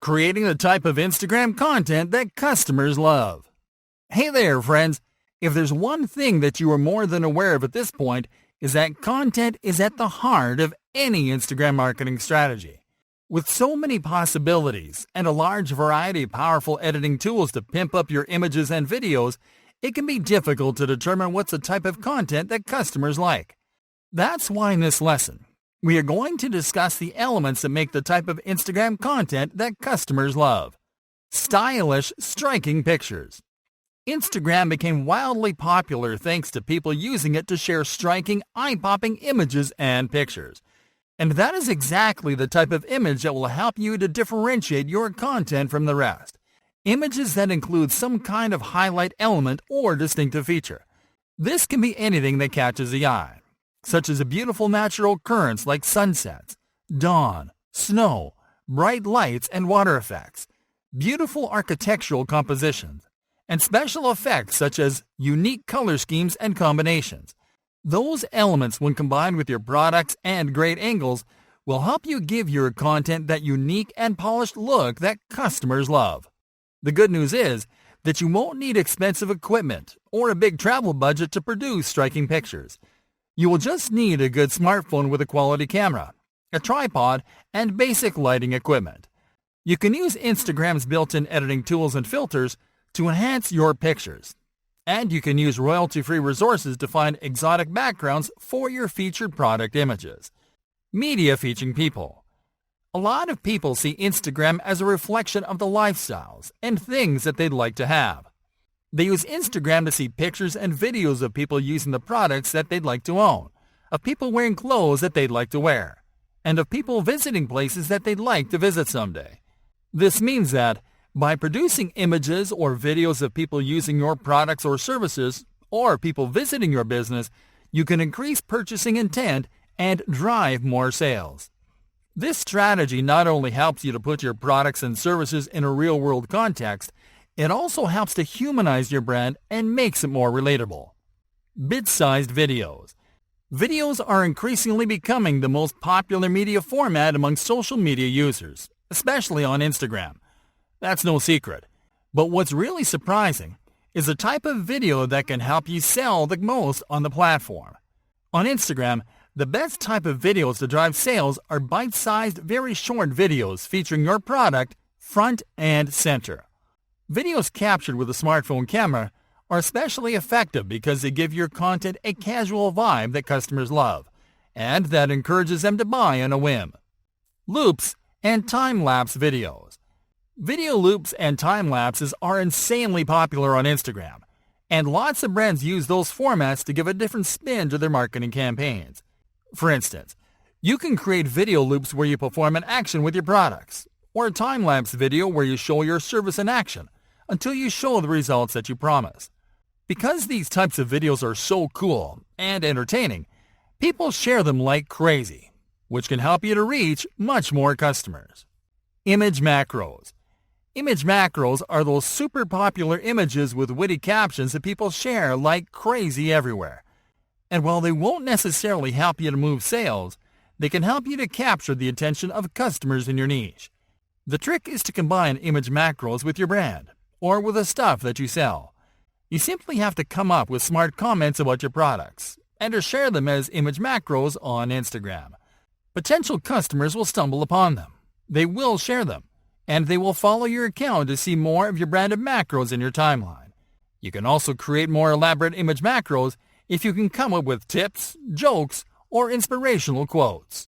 creating the type of Instagram content that customers love. Hey there, friends. If there's one thing that you are more than aware of at this point, is that content is at the heart of any Instagram marketing strategy. With so many possibilities and a large variety of powerful editing tools to pimp up your images and videos, it can be difficult to determine what's the type of content that customers like. That's why in this lesson, we are going to discuss the elements that make the type of Instagram content that customers love. Stylish, striking pictures. Instagram became wildly popular thanks to people using it to share striking, eye-popping images and pictures. And that is exactly the type of image that will help you to differentiate your content from the rest. Images that include some kind of highlight element or distinctive feature. This can be anything that catches the eye, such as a beautiful natural occurrence like sunsets, dawn, snow, bright lights and water effects, beautiful architectural compositions, and special effects such as unique color schemes and combinations. Those elements, when combined with your products and great angles, will help you give your content that unique and polished look that customers love. The good news is that you won't need expensive equipment or a big travel budget to produce striking pictures. You will just need a good smartphone with a quality camera, a tripod, and basic lighting equipment. You can use Instagram's built-in editing tools and filters to enhance your pictures. And you can use royalty-free resources to find exotic backgrounds for your featured product images. Media featuring people. A lot of people see Instagram as a reflection of the lifestyles and things that they'd like to have. They use Instagram to see pictures and videos of people using the products that they'd like to own, of people wearing clothes that they'd like to wear, and of people visiting places that they'd like to visit someday. This means that by producing images or videos of people using your products or services, or people visiting your business, you can increase purchasing intent and drive more sales. This strategy not only helps you to put your products and services in a real-world context, it also helps to humanize your brand and makes it more relatable. Bit-sized videos. Videos are increasingly becoming the most popular media format among social media users, especially on Instagram. That's no secret. But what's really surprising is the type of video that can help you sell the most on the platform. On Instagram, the best type of videos to drive sales are bite-sized, very short videos featuring your product front and center. Videos captured with a smartphone camera are especially effective because they give your content a casual vibe that customers love, and that encourages them to buy on a whim. Loops and time-lapse videos. Video loops and time-lapses are insanely popular on Instagram, and lots of brands use those formats to give a different spin to their marketing campaigns. For instance, you can create video loops where you perform an action with your products, or a time-lapse video where you show your service in action until you show the results that you promise. Because these types of videos are so cool and entertaining, people share them like crazy, which can help you to reach much more customers. Image macros. Image macros are those super popular images with witty captions that people share like crazy everywhere. And while they won't necessarily help you to move sales, they can help you to capture the attention of customers in your niche. The trick is to combine image macros with your brand, or with the stuff that you sell. You simply have to come up with smart comments about your products, and to share them as image macros on Instagram. Potential customers will stumble upon them. They will share them, and they will follow your account to see more of your branded macros in your timeline. You can also create more elaborate image macros if you can come up with tips, jokes, or inspirational quotes.